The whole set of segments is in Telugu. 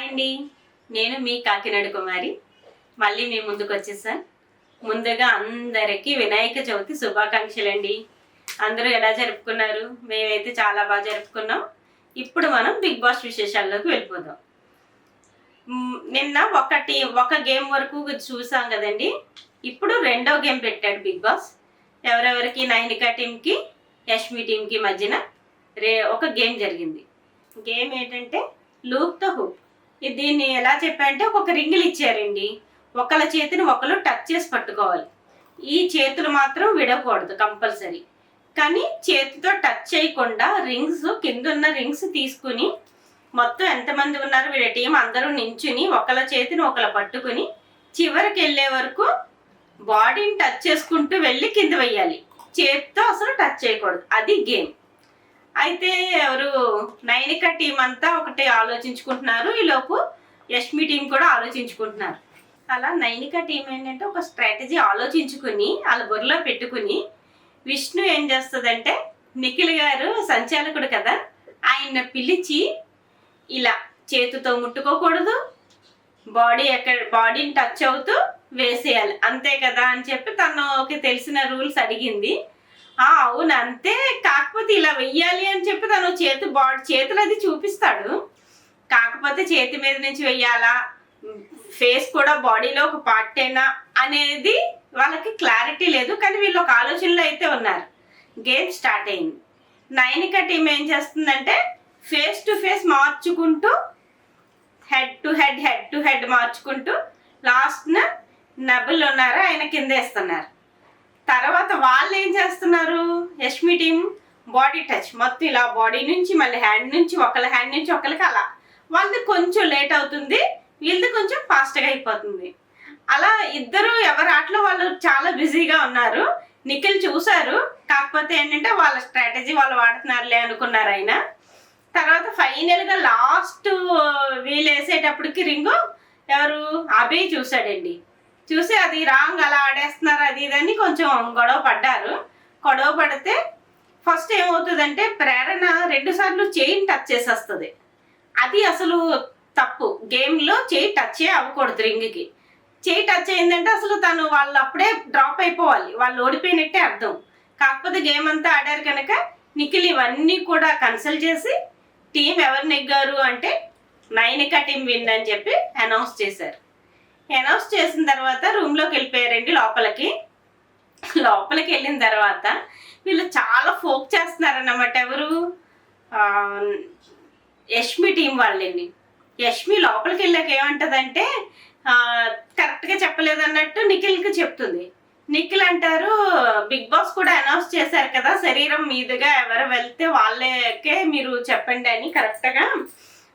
హాయ్ అండి, నేను మీ కాకినాడ కుమారి. మళ్ళీ మీ ముందుకు వచ్చేసాను. ముందుగా అందరికీ వినాయక చవితి శుభాకాంక్షలు అండి. అందరూ ఎలా జరుపుకున్నారు? మేమైతే చాలా బాగా జరుపుకున్నాం. ఇప్పుడు మనం బిగ్ బాస్ విశేషాల్లోకి వెళ్ళిపోదాం. నిన్న ఒక గేమ్ వరకు చూసాం కదండి. ఇప్పుడు రెండో గేమ్ పెట్టాడు బిగ్ బాస్. ఎవరెవరికి నైనికా టీంకి యష్మి టీంకి మధ్యన ఒక గేమ్ జరిగింది. గేమ్ ఏంటంటే లూప్ ద హూప్. దీన్ని ఎలా చెప్పారంటే ఒక రింగులు ఇచ్చారండి. ఒకళ్ళ చేతిని ఒకళ్ళు టచ్ చేసి పట్టుకోవాలి. ఈ చేతులు మాత్రం విడకూడదు కంపల్సరీ. కానీ చేతితో టచ్ చేయకుండా రింగ్స్ కింద ఉన్న రింగ్స్ తీసుకుని మొత్తం ఎంతమంది ఉన్నారు వీళ్ళ టీం అందరూ నించుని ఒకళ్ళ చేతిని ఒకళ్ళ పట్టుకుని చివరికి వెళ్ళే వరకు బాడీని టచ్ చేసుకుంటూ వెళ్ళి కింద వెయ్యాలి. చేతితో అసలు టచ్ చేయకూడదు. అది గేమ్. అయితే ఎవరు నైనిక టీం అంతా ఒకటి ఆలోచించుకుంటున్నారు. ఈలోపు యష్మి టీం కూడా ఆలోచించుకుంటున్నారు. అలా నైనిక టీం ఏంటంటే ఒక స్ట్రాటజీ ఆలోచించుకుని వాళ్ళ బుర్రలో పెట్టుకుని విష్ణు ఏం చేస్తుందంటే నిఖిల్ గారు సంచాలకుడు కదా, ఆయన పిలిచి ఇలా చేతితో ముట్టుకోకూడదు, బాడీని టచ్ అవుతూ వేసేయాలి అంతే కదా అని చెప్పి తనకి తెలిసిన రూల్స్ అడిగింది. అవును అంతే, కాకపోతే ఇలా వెయ్యాలి అని చెప్పి తను చేతులు అది చూపిస్తాడు. కాకపోతే చేతి మీద నుంచి వెయ్యాలా, ఫేస్ కూడా బాడీలో ఒక పార్టేనా అనేది వాళ్ళకి క్లారిటీ లేదు. కానీ వీళ్ళు ఒక ఆలోచనలో అయితే ఉన్నారు. గేమ్ స్టార్ట్ అయింది. నైనిక టీం ఏం చేస్తుందంటే ఫేస్ టు ఫేస్ మార్చుకుంటూ హెడ్ టు హెడ్ మార్చుకుంటూ లాస్ట్న నబుల్ ఉన్నారు ఆయన కింద వేస్తున్నారు. తర్వాత వాళ్ళు ఏం చేస్తున్నారు, యష్మి టీం బాడీ టచ్ మొత్తం ఇలా బాడీ నుంచి మళ్ళీ హ్యాండ్ నుంచి ఒకళ్ళ హ్యాండ్ నుంచి ఒకళ్ళకి అలా. వాళ్ళది కొంచెం లేట్ అవుతుంది, వీళ్ళది కొంచెం ఫాస్ట్గా అయిపోతుంది. అలా ఇద్దరు ఎవరి ఆటలో వాళ్ళు చాలా బిజీగా ఉన్నారు. నిఖిల్ చూశారు, కాకపోతే ఏంటంటే వాళ్ళ స్ట్రాటజీ వాళ్ళు వాడుతున్నారులే అనుకున్నారు ఆయన. తర్వాత ఫైనల్గా లాస్ట్ వీళ్ళు వేసేటప్పటికి రింగు ఎవరు అభయ్ చూశాడండి. చూసి అది రాంగ్ అలా ఆడేస్తున్నారు అది ఇదని కొంచెం గొడవ పడ్డారు. గొడవ పడితే ఫస్ట్ ఏమవుతుందంటే ప్రేరణ 2 సార్లు చైన్ టచ్ చేసేస్తుంది. అది అసలు తప్పు. గేమ్లో చేయి టచ్ అవ్వకూడదు. రింగ్కి చేయి టచ్ అయిందంటే అసలు వాళ్ళు అప్పుడే డ్రాప్ అయిపోవాలి, వాళ్ళు ఓడిపోయినట్టే అర్థం. కాకపోతే గేమ్ అంతా ఆడారు కనుక నిఖిల్ ఇవన్నీ కూడా కన్సల్ట్ చేసి టీం ఎవరు నెగ్గారు అంటే నైనిక టీం విన్ అని చెప్పి అనౌన్స్ చేశారు. అనౌన్స్ చేసిన తర్వాత రూమ్లోకి వెళ్ళిపోయారండి. లోపలికి వెళ్ళిన తర్వాత వీళ్ళు చాలా ఫోక్ చేస్తున్నారన్నమాట. ఎవరు యష్మి టీం వాళ్ళండి. యష్మి లోపలికి వెళ్ళాక ఏమంటదంటే కరెక్ట్గా చెప్పలేదు అన్నట్టు నిఖిల్కి చెప్తుంది. నిఖిల్ అంటారు బిగ్ బాస్ కూడా అనౌన్స్ చేశారు కదా, శరీరం మీదుగా ఎవరు వెళ్తే వాళ్ళకే మీరు చెప్పండి అని కరెక్ట్గా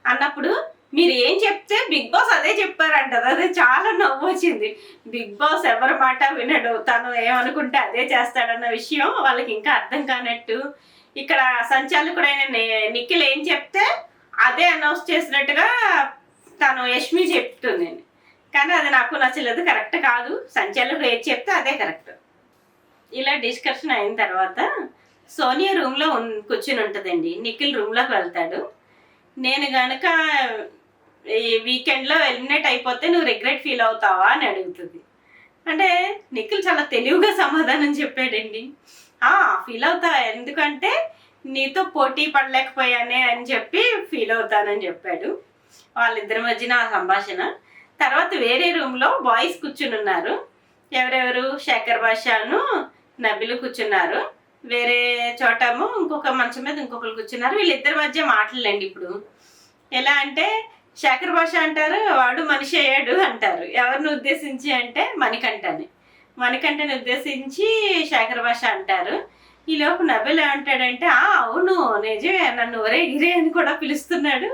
అన్నప్పుడు మీరు ఏం చెప్తే బిగ్ బాస్ అదే చెప్పారంటది. అదే చాలా నవ్వు వచ్చింది. బిగ్ బాస్ ఎవరి మాట వినడు, తను ఏమనుకుంటే అదే చేస్తాడన్న విషయం వాళ్ళకి ఇంకా అర్థం కానట్టు ఇక్కడ సంచాలకుడైన నిఖిల్ ఏం చెప్తే అదే అనౌన్స్ చేసినట్టుగా తను యష్మి చెప్తుంది. కానీ అది నాకు నచ్చలేదు, కరెక్ట్ కాదు. సంచాలకుడు ఏది చెప్తే అదే కరెక్ట్. ఇలా డిస్కషన్ అయిన తర్వాత సోనియా రూమ్లో కూర్చుని ఉంటుందండి. నిఖిల్ రూమ్లోకి వెళ్తాడు. నేను కనుక ఈ వీకెండ్లో ఎలిమినేట్ అయిపోతే నువ్వు రిగ్రెట్ ఫీల్ అవుతావా అని అడుగుతుంది. అంటే నిఖిల్ చాలా తెలివిగా సమాధానం చెప్పాడండి. ఫీల్ అవుతా, ఎందుకంటే నీతో పోటీ పడలేకపోయానే అని చెప్పి ఫీల్ అవుతానని చెప్పాడు. వాళ్ళిద్దరి మధ్యన ఆ సంభాషణ. తర్వాత వేరే రూమ్లో బాయ్స్ కూర్చుని ఉన్నారు. ఎవరెవరు శేఖర్ భాషను నబిలు కూర్చున్నారు. వేరే చోటేమో ఇంకొక మంచం మీద ఇంకొకరు కూర్చున్నారు. వీళ్ళిద్దరి మధ్య మాటలండి. ఇప్పుడు ఎలా అంటే శేఖర్ భాష అంటారు వాడు మనిషి అయ్యాడు అంటారు. ఎవరిని ఉద్దేశించి అంటే మణికంఠని ఉద్దేశించి శేఖర్ భాష అంటారు. ఈలోపు నబిల్ ఏమంటాడంటే అవును నిజమే, నన్ను ఒరే గిరే అని కూడా పిలుస్తున్నాడు,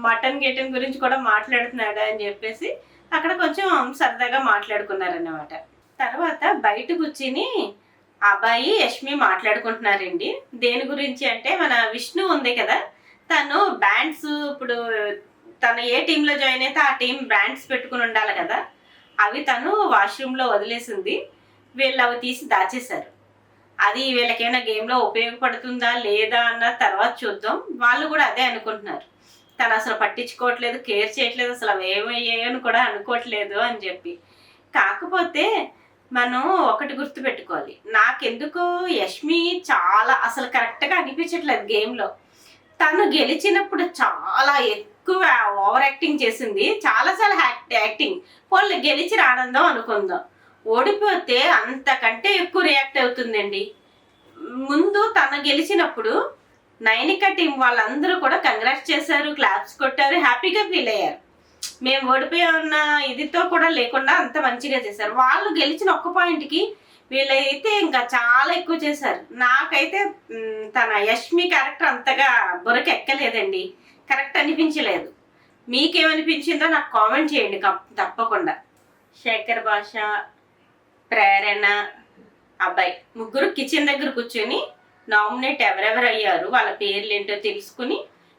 మటన్ గేటన్ గురించి కూడా మాట్లాడుతున్నాడు అని చెప్పేసి అక్కడ కొంచెం సరదాగా మాట్లాడుకున్నారన్నమాట. తర్వాత బయట కూర్చుని అబ్బాయి యష్మి మాట్లాడుకుంటున్నారండి. దేని గురించి అంటే మన విష్ణు ఉంది కదా, తను బ్యాండ్స్ ఇప్పుడు తను ఏ టీంలో జాయిన్ అయితే ఆ టీం బ్రాండ్స్ పెట్టుకుని ఉండాలి కదా, అవి తను వాష్రూమ్లో వదిలేసింది. వీళ్ళు అవి తీసి దాచేశారు. అది వీళ్ళకేమైనా గేమ్లో ఉపయోగపడుతుందా లేదా అన్న తర్వాత చూద్దాం. వాళ్ళు కూడా అదే అనుకుంటున్నారు. తను అసలు పట్టించుకోవట్లేదు, కేర్ చేయట్లేదు, అసలు అవి ఏమయ్యాయని కూడా అనుకోవట్లేదు అని చెప్పి. కాకపోతే మనం ఒకటి గుర్తుపెట్టుకోవాలి, నాకెందుకో యష్మి చాలా అసలు కరెక్ట్గా అనిపించట్లేదు గేమ్లో. తను గెలిచినప్పుడు చాలా ఎక్కువ ఓవర్ యాక్టింగ్ చేసింది, చాలా యాక్టింగ్. పోన్లే గెలిచిన ఆనందం అనుకుందాం, ఓడిపోతే అంతకంటే ఎక్కువ రియాక్ట్ అవుతుందండి. ముందు తను గెలిచినప్పుడు నైనిక టీం వాళ్ళందరూ కూడా కంగ్రాట్స్ చేశారు, క్లాప్స్ కొట్టారు, హ్యాపీగా ఫీల్ అయ్యారు. మేము ఓడిపోయామన్న ఇదితో కూడా లేకుండా అంత మంచిగా చేశారు. వాళ్ళు గెలిచిన ఒక్క పాయింట్కి వీళ్ళైతే ఇంకా చాలా ఎక్కువ చేశారు. నాకైతే తన యష్మి క్యారెక్టర్ అంతగా బుర్రకి ఎక్కలేదండి, కరెక్ట్ అనిపించలేదు. మీకేమనిపించిందో నాకు కామెంట్ చేయండి తప్పకుండా. శేఖర్ భాష, ప్రేరణ, అబ్బాయి ముగ్గురు కిచెన్ దగ్గర కూర్చొని నామినేట్ ఎవరెవరు అయ్యారు వాళ్ళ పేర్లు ఏంటో తెలుసుకుని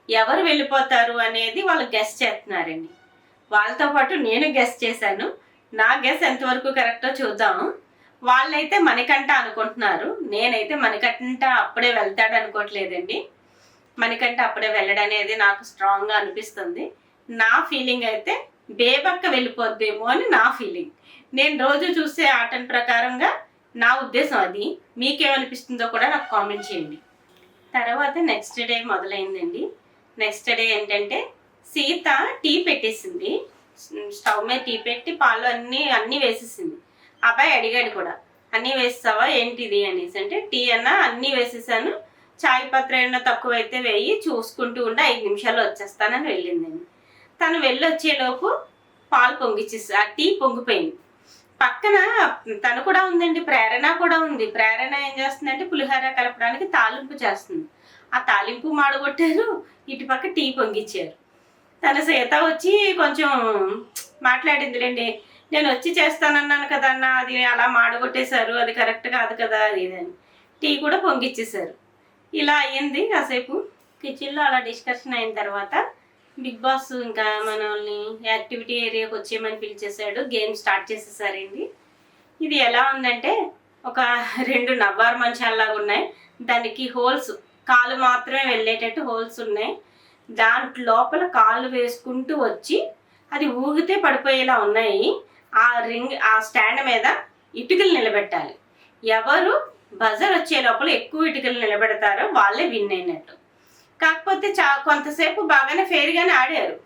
ఎవరు వెళ్ళిపోతారు అనేది వాళ్ళు గెస్ చేస్తున్నారండి. వాళ్ళతో పాటు నేను గెస్ చేశాను. నా గెస్ ఎంతవరకు కరెక్టో చూద్దాము. వాళ్ళైతే మణికంఠ అనుకుంటున్నారు, నేనైతే మణికంఠ అప్పుడే వెళ్తాడు అనుకోవట్లేదండి. మణికంఠ అప్పుడే వెళ్ళడనేది నాకు స్ట్రాంగ్గా అనిపిస్తుంది. నా ఫీలింగ్ అయితే బేబక్క వెళ్ళిపోద్దేమో అని నా ఫీలింగ్. నేను రోజు చూసే ఆటల ప్రకారంగా నా ఉద్దేశం అది. మీకేమనిపిస్తుందో కూడా నాకు కామెంట్ చేయండి. తర్వాత నెక్స్ట్ డే మొదలైందండి. నెక్స్ట్ డే ఏంటంటే సీత టీ పెట్టేసింది, స్టవ్ మీద టీ పెట్టి పాలు అన్నీ వేసేసింది. అబ్బాయి అడిగాడు కూడా, అన్నీ వేస్తావా ఏంటిది అనేసి. అంటే టీ అన్నా అన్నీ వేసేసాను, చాయ్ పత్ర ఏమన్నా తక్కువైతే వేయి, చూసుకుంటూ ఉండి 5 నిమిషాల్లో వచ్చేస్తానని వెళ్ళిందండి. తను వెళ్ళొచ్చేలోపు పాలు పొంగిచ్చేసి ఆ టీ పొంగిపోయింది. పక్కన తను కూడా ఉందండి, ప్రేరణ కూడా ఉంది. ప్రేరణ ఏం చేస్తుందంటే పులిహోర కలపడానికి తాలింపు చేస్తుంది. ఆ తాలింపు మాడగొట్టారు, ఇటు పక్క టీ పొంగిచ్చారు. తన సీత వచ్చి కొంచెం మాట్లాడిందిలేండి, నేను వచ్చి చేస్తానన్నాను కదన్నా, అది అలా మాడగొట్టేశారు, అది కరెక్ట్ కాదు కదా అది ఇదని. టీ కూడా పొంగిచ్చేశారు. ఇలా అయ్యింది కాసేపు. కిచెన్లో అలా డిస్కషన్ అయిన తర్వాత బిగ్ బాస్ ఇంకా మనల్ని యాక్టివిటీ ఏరియాకి వచ్చేయమని పిలిచేశాడు. Game start చేసేసారండి. ఇది ఎలా ఉందంటే ఒక 2 నవ్వారు మంచాల్లాగా ఉన్నాయి, దానికి హోల్స్, కాలు మాత్రమే వెళ్ళేటట్టు హోల్స్ ఉన్నాయి. దాంట్లో లోపల కాళ్ళు వేసుకుంటూ వచ్చి అది ఊగితే పడిపోయేలా ఉన్నాయి. ఆ స్టాండ్ మీద ఇటుకలు నిలబెట్టాలి. ఎవరు బజర్ వచ్చే లోపల ఎక్కువ ఇటుకలు నిలబెడతారో వాళ్ళే విన్ అయినట్టు. కాకపోతే కొంతసేపు బాగానే ఫెయిర్గానే ఆడారు.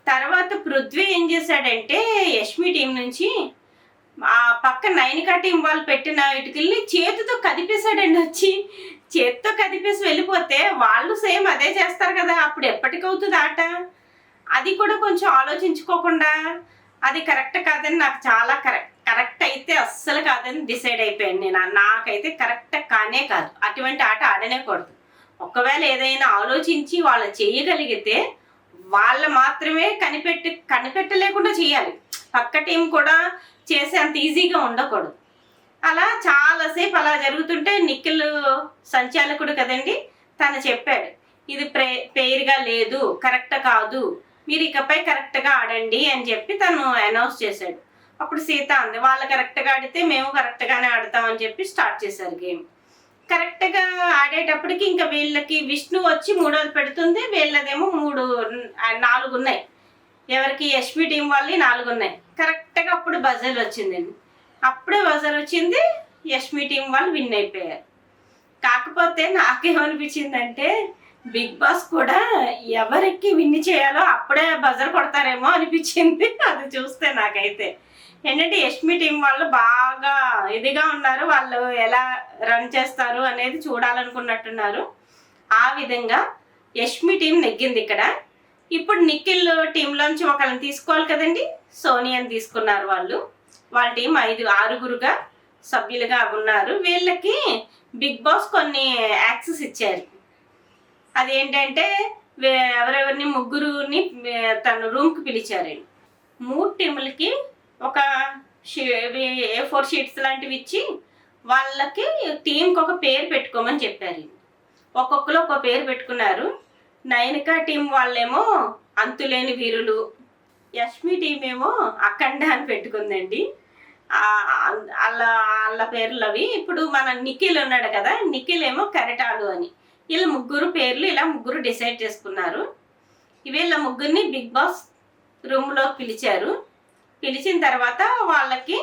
తర్వాత పృథ్వీ ఏం చేశాడంటే యష్మి టీం నుంచి ఆ పక్క నైనికా టీం వాళ్ళు పెట్టిన ఇటుకల్ని చేతితో కదిపేశాడండి. వచ్చి చేతితో కదిపేసి వెళ్ళిపోతే వాళ్ళు సేమ్ అదే చేస్తారు కదా, అప్పుడు ఎప్పటికవుతుంది ఆట? అది కూడా కొంచెం ఆలోచించుకోకుండా అది కరెక్ట్ కాదని, నాకు చాలా కరెక్ట్ అయితే అస్సలు కాదని డిసైడ్ అయిపోయాను నేను. నాకైతే కరెక్ట్ కానే కాదు, అటువంటి ఆట ఆడనేకూడదు. ఒకవేళ ఏదైనా ఆలోచించి వాళ్ళు చేయగలిగితే వాళ్ళు మాత్రమే కనిపెట్టలేకుండా చేయాలి, పక్క టీం కూడా చేసే అంత ఈజీగా ఉండకూడదు. అలా చాలాసేపు అలా జరుగుతుంటే నిఖిల్ సంచాలకుడు కదండి, తను చెప్పాడు ఇది ఫెయిర్గా లేదు, కరెక్ట్ కాదు, మీరు ఇకపై కరెక్ట్గా ఆడండి అని చెప్పి తను అనౌన్స్ చేశాడు. అప్పుడు సీత అంది, వాళ్ళు కరెక్ట్గా ఆడితే మేము కరెక్ట్గానే ఆడతామని చెప్పి స్టార్ట్ చేశారు గేమ్. కరెక్ట్గా ఆడేటప్పటికి ఇంకా వీళ్ళకి విష్ణు వచ్చి 3వది పెడుతుంది, వీళ్ళదేమో 4 ఉన్నాయి. ఎవరికి యష్మి టీం వాళ్ళు 4 ఉన్నాయి. కరెక్ట్గా అప్పుడు బజర్ వచ్చిందండి. అప్పుడే బజర్ వచ్చింది, యష్మి టీం వాళ్ళు విన్ అయిపోయారు. కాకపోతే నాకేమనిపించిందంటే బిగ్ బాస్ కూడా ఎవరికి విన్ చేయాలో అప్పుడే బజర్ కొడతారేమో అనిపించింది అది చూస్తే. నాకైతే ఏంటంటే యష్మి టీం వాళ్ళు బాగా ఇదిగా ఉన్నారు, వాళ్ళు ఎలా రన్ చేస్తారు అనేది చూడాలనుకున్నట్టున్నారు. ఆ విధంగా యష్మి టీం నెగ్గింది ఇక్కడ. ఇప్పుడు నిఖిల్ టీంలోంచి ఒకరిని తీసుకోవాలి కదండి, సోనియాని తీసుకున్నారు వాళ్ళు. వాళ్ళ టీం 6గురుగా సభ్యులుగా ఉన్నారు. వీళ్ళకి బిగ్ బాస్ కొన్ని యాక్సెస్ ఇచ్చారు. అదేంటంటే ఎవరెవరిని 3గురిని తన రూమ్కి పిలిచారండి. 3 టీములకి ఒక A4 షీట్స్ లాంటివి ఇచ్చి వాళ్ళకి టీంకి ఒక పేరు పెట్టుకోమని చెప్పారు. ఒక్కొక్కరు ఒక పేరు పెట్టుకున్నారు. నైనికా టీం వాళ్ళేమో అంతులేని వీరులు, యష్మి టీం ఏమో అఖండ అని పెట్టుకుందండి. వాళ్ళ పేర్లు అవి. ఇప్పుడు మన నిఖిల్ ఉన్నాడు కదా, నిఖిల్ ఏమో కెరటాలు అని. ఇలా 3 పేర్లు ఇలా 3 డిసైడ్ చేసుకున్నారు. వీళ్ళ ముగ్గురిని బిగ్ బాస్ రూమ్లో పిలిచారు. పిలిచిన తర్వాత వాళ్ళకి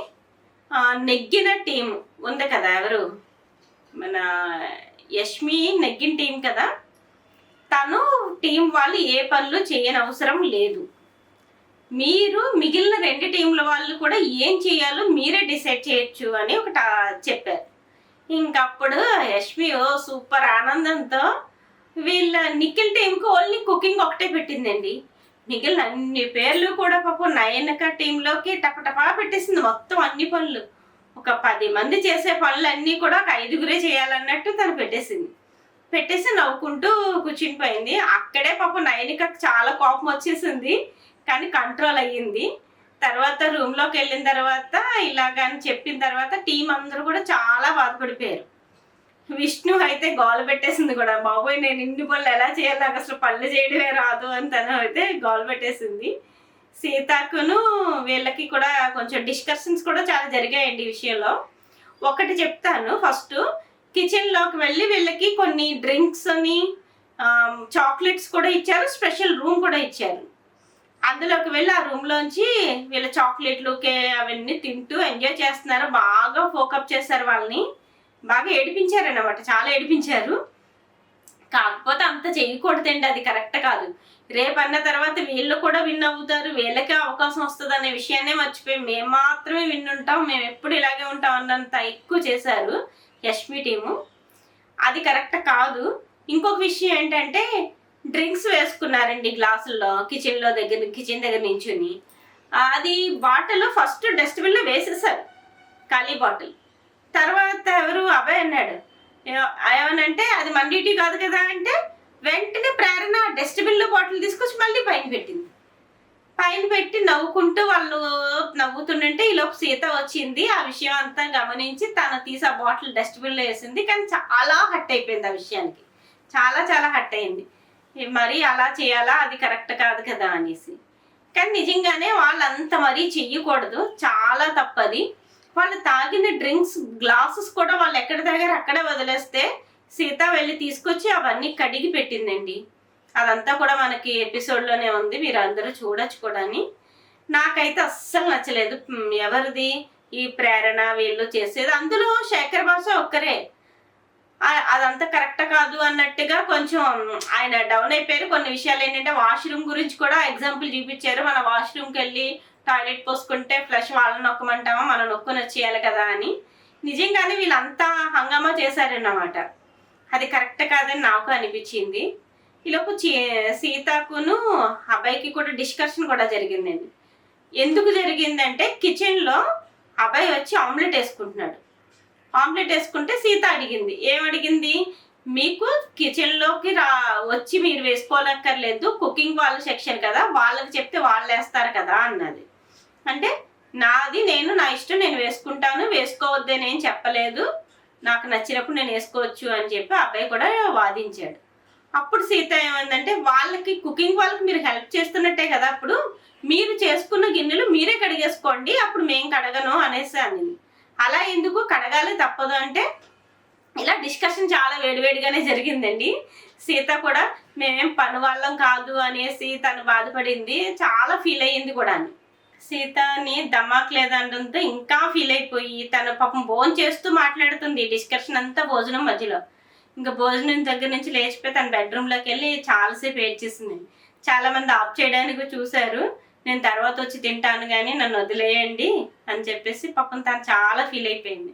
నెగ్గిన టీం ఉంది కదా, ఎవరు మన యష్మి నెగ్గిన టీం కదా, తను టీం వాళ్ళు ఏ పనులు చేయని అవసరం లేదు, మీరు మిగిలిన 2 టీంల వాళ్ళు కూడా ఏం చేయాలో మీరే డిసైడ్ చేయొచ్చు అని ఒకటి చెప్పారు. ఇంకప్పుడు యష్మి సూపర్ ఆనందంతో వీళ్ళ నిఖిల్ టీంకి ఓన్లీ కుకింగ్ ఒకటే పెట్టిందండి. మిగిలిన అన్ని పేర్లు కూడా పాపం నయనక టీంలోకి టపటపా పెట్టేసింది. మొత్తం అన్ని పనులు, ఒక 10 మంది చేసే పనులన్నీ కూడా ఒక 5గురే చేయాలన్నట్టు తను పెట్టేసి నవ్వుకుంటూ కూర్చునిపోయింది. అక్కడే పాపం నయనికకు చాలా కోపం వచ్చేసింది, కానీ కంట్రోల్ అయ్యింది. తర్వాత రూమ్లోకి వెళ్ళిన తర్వాత ఇలాగని చెప్పిన తర్వాత టీం అందరూ కూడా చాలా బాధపడిపోయారు. విష్ణు అయితే గోల పెట్టేసింది కూడా, బాబోయ్ నేను ఇన్ని పనులు ఎలా చేయాలి, నాకు అసలు పనులు చేయడమే రాదు అని తను అయితే గోల పెట్టేసింది. సీతకును వీళ్ళకి కూడా కొంచెం డిస్కషన్స్ కూడా చాలా జరిగాయండి ఈ విషయంలో. ఒకటి చెప్తాను, ఫస్ట్ కిచెన్లోకి వెళ్ళి వీళ్ళకి కొన్ని డ్రింక్స్ అని చాక్లెట్స్ కూడా ఇచ్చారు, స్పెషల్ రూమ్ కూడా ఇచ్చారు. అందులోకి వెళ్ళి ఆ రూమ్లోంచి వీళ్ళ చాక్లెట్లు అవన్నీ తింటూ ఎంజాయ్ చేస్తున్నారు. బాగా ఫోకప్ చేశారు, వాళ్ళని బాగా ఏడిపించారు అన్నమాట, చాలా ఏడిపించారు. కాకపోతే అంత చేయకూడదండి, అది కరెక్ట్ కాదు. రేపు అన్న తర్వాత వీళ్ళు కూడా విన్ అవుతారు, వీళ్ళకే అవకాశం వస్తుంది అనే విషయాన్నే మర్చిపోయి మేము మాత్రమే విన్ ఉంటాం, మేము ఎప్పుడు ఇలాగే ఉంటాం అన్నంత ఎక్కువ చేశారు యష్మి టీము. అది కరెక్ట్ కాదు. ఇంకొక విషయం ఏంటంటే డ్రింక్స్ వేసుకున్నారండి గ్లాసుల్లో, కిచెన్ దగ్గర నించుని. అది బాటిల్ ఫస్ట్ డస్ట్బిన్లో వేసేసారు, ఖాళీ బాటిల్. తర్వాత ఎవరు అబ్బాయి అన్నాడు, ఏమనంటే అది మన డ్యూటీ కాదు కదా అంటే వెంటనే ప్రేరణ డస్ట్బిన్లో బాటిల్ తీసుకొచ్చి మళ్ళీ పైన పెట్టి నవ్వుకుంటూ వాళ్ళు నవ్వుతుంటే ఈలోపు సీత వచ్చింది. ఆ విషయం అంతా గమనించి తను తీసి ఆ బాటిల్ డస్ట్బిన్లో వేసింది. కానీ చాలా హట్ అయిపోయింది, ఆ విషయానికి చాలా చాలా హట్ అయింది. మరి అలా చేయాలా, అది కరెక్ట్ కాదు కదా అనేసి. కానీ నిజంగానే వాళ్ళంత మరీ చెయ్యకూడదు, చాలా తప్పది. వాళ్ళు తాగిన డ్రింక్స్ గ్లాసెస్ కూడా వాళ్ళు ఎక్కడ తాగారు అక్కడే వదిలేస్తే సీత వెళ్ళి తీసుకొచ్చి అవన్నీ కడిగి పెట్టిందండి. అదంతా కూడా మనకి ఎపిసోడ్లోనే ఉంది, మీరు అందరూ చూడొచ్చు కూడా. నాకైతే అస్సలు నచ్చలేదు. ఎవరిది ఈ ప్రేరణ వీళ్ళు చేసేది, అందులో శేఖర్ భాష ఒక్కరే, అదంతా కరెక్ట్ కాదు అన్నట్టుగా కొంచెం ఆయన డౌన్ అయిపోయారు. కొన్ని విషయాలు ఏంటంటే వాష్రూమ్ గురించి కూడా ఎగ్జాంపుల్ చూపించారు. మన వాష్రూమ్కి వెళ్ళి టాయిలెట్ పోసుకుంటే ఫ్లష్ వాళ్ళని నొక్కమంటామా, మనం నొక్కుని వచ్చేయాలి కదా అని. నిజంగానే వీళ్ళంతా హంగామా చేశారన్నమాట, అది కరెక్ట్ కాదని నాకు అనిపించింది. ఈలోపు సీతకును అబ్బాయికి కూడా డిస్కషన్ కూడా జరిగిందండి. ఎందుకు జరిగిందంటే కిచెన్లో అబ్బాయి వచ్చి ఆమ్లెట్ వేసుకుంటున్నాడు. ఆమ్లెట్ వేసుకుంటే సీత అడిగింది, ఏమడిగింది, మీకు కిచెన్లోకి వచ్చి మీరు వేసుకోవాలక్కర్లేదు, కుకింగ్ వాళ్ళ సెక్షన్ కదా, వాళ్ళకి చెప్తే వాళ్ళు వేస్తారు కదా అన్నది. అంటే నాది నా ఇష్టం, నేను వేసుకుంటాను, వేసుకోవద్దని ఏం చెప్పలేదు, నాకు నచ్చినప్పుడు నేను వేసుకోవచ్చు అని చెప్పి అబ్బాయి కూడా వాదించాడు. అప్పుడు సీత ఏమైందంటే వాళ్ళకి కుకింగ్ వాళ్ళకి మీరు హెల్ప్ చేస్తున్నట్టే కదా, అప్పుడు మీరు చేసుకున్న గిన్నెలు మీరే కడిగేసుకోండి, అప్పుడు మేము కడగను అనేసి అనింది. అలా ఎందుకు, కడగాలి తప్పదు అంటే ఇలా డిస్కషన్ చాలా వేడివేడిగానే జరిగిందండి. సీత కూడా మేమేం పని వాళ్ళం కాదు అనేసి తను బాధపడింది, చాలా ఫీల్ అయ్యింది కూడా. సీతని దమాక్ లేదంటే ఇంకా ఫీల్ అయిపోయి తను పాపం భోజనం చేస్తూ మాట్లాడుతుంది. డిస్కషన్ అంతా భోజనం మధ్యలో. ఇంకా భోజనం దగ్గర నుంచి లేచిపోయి తన బెడ్రూమ్లోకి వెళ్ళి చాలాసేపు ఏడ్చేసింది. చాలామంది ఆఫ్ చేయడానికి చూశారు, నేను తర్వాత వచ్చి తింటాను కానీ నన్ను వదిలేయండి అని చెప్పేసి పాపం తను చాలా ఫీల్ అయిపోయింది,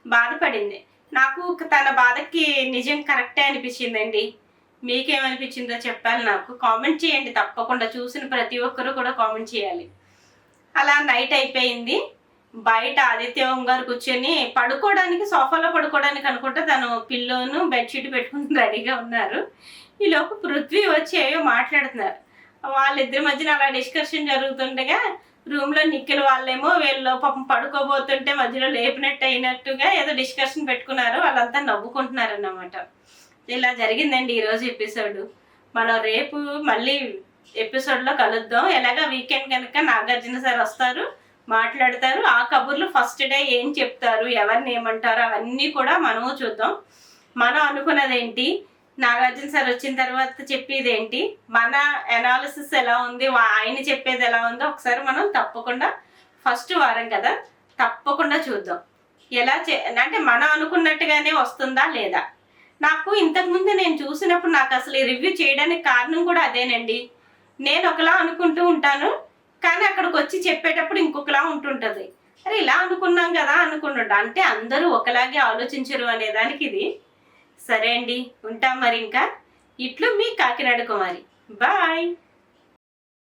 బాధపడింది. నాకు తన బాధకి నిజం కరెక్టే అనిపించిందండి. మీకేమనిపించిందో చెప్పాలి, నాకు కామెంట్ చేయండి తప్పకుండా, చూసిన ప్రతి ఒక్కరూ కూడా కామెంట్ చేయాలి. అలా నైట్ అయిపోయింది. బయట ఆదిత్య ఓం గారు కూర్చొని పడుకోవడానికి, సోఫాలో పడుకోవడానికి అనుకుంటే తను పిల్లోను బెడ్షీట్ పెట్టుకుని రెడీగా ఉన్నారు. ఈలోపు పృథ్వీ వచ్చి ఏవో మాట్లాడుతున్నారు. వాళ్ళిద్దరి మధ్యన అలా డిస్కషన్ జరుగుతుండగా రూమ్లో నిఖిల్ వాళ్ళేమో వీళ్ళు పాపం పడుకోబోతుంటే మధ్యలో లేపినట్టు అయినట్టుగా ఏదో డిస్కషన్ పెట్టుకున్నారు, వాళ్ళంతా నవ్వుకుంటున్నారు అన్నమాట. ఇలా జరిగిందండి ఈరోజు ఎపిసోడ్. మనం రేపు మళ్ళీ ఎపిసోడ్లో కలుద్దాం. ఎలాగా వీకెండ్ కనుక నాగార్జున సార్ వస్తారు, మాట్లాడతారు. ఆ కబుర్లు ఫస్ట్ డే ఏం చెప్తారు, ఎవరిని ఏమంటారు, అవన్నీ కూడా మనము చూద్దాం. మనం అనుకున్నదేంటి, నాగార్జున సార్ వచ్చిన తర్వాత చెప్పేది ఏంటి, మన అనాలిసిస్ ఎలా ఉంది, ఆయన చెప్పేది ఎలా ఉందో ఒకసారి మనం తప్పకుండా ఫస్ట్ వారం కదా తప్పకుండా చూద్దాం. ఎలా అంటే మనం అనుకున్నట్టుగానే వస్తుందా లేదా. నాకు ఇంతకుముందు నేను చూసినప్పుడు నాకు అసలు ఈ రివ్యూ చేయడానికి కారణం కూడా అదేనండి. నేను ఒకలా అనుకుంటూ ఉంటాను, కానీ అక్కడికి వచ్చి చెప్పేటప్పుడు ఇంకొకలా ఉంటుంటుంది. అరే ఇలా అనుకున్నాం కదా అనుకుంటుంటా, అంటే అందరూ ఒకలాగే ఆలోచించరు అనేదానికి ఇది. సరే అండి, ఉంటాం మరి. ఇంకా ఇట్లు మీ కాకినాడ కుమారి. బాయ్.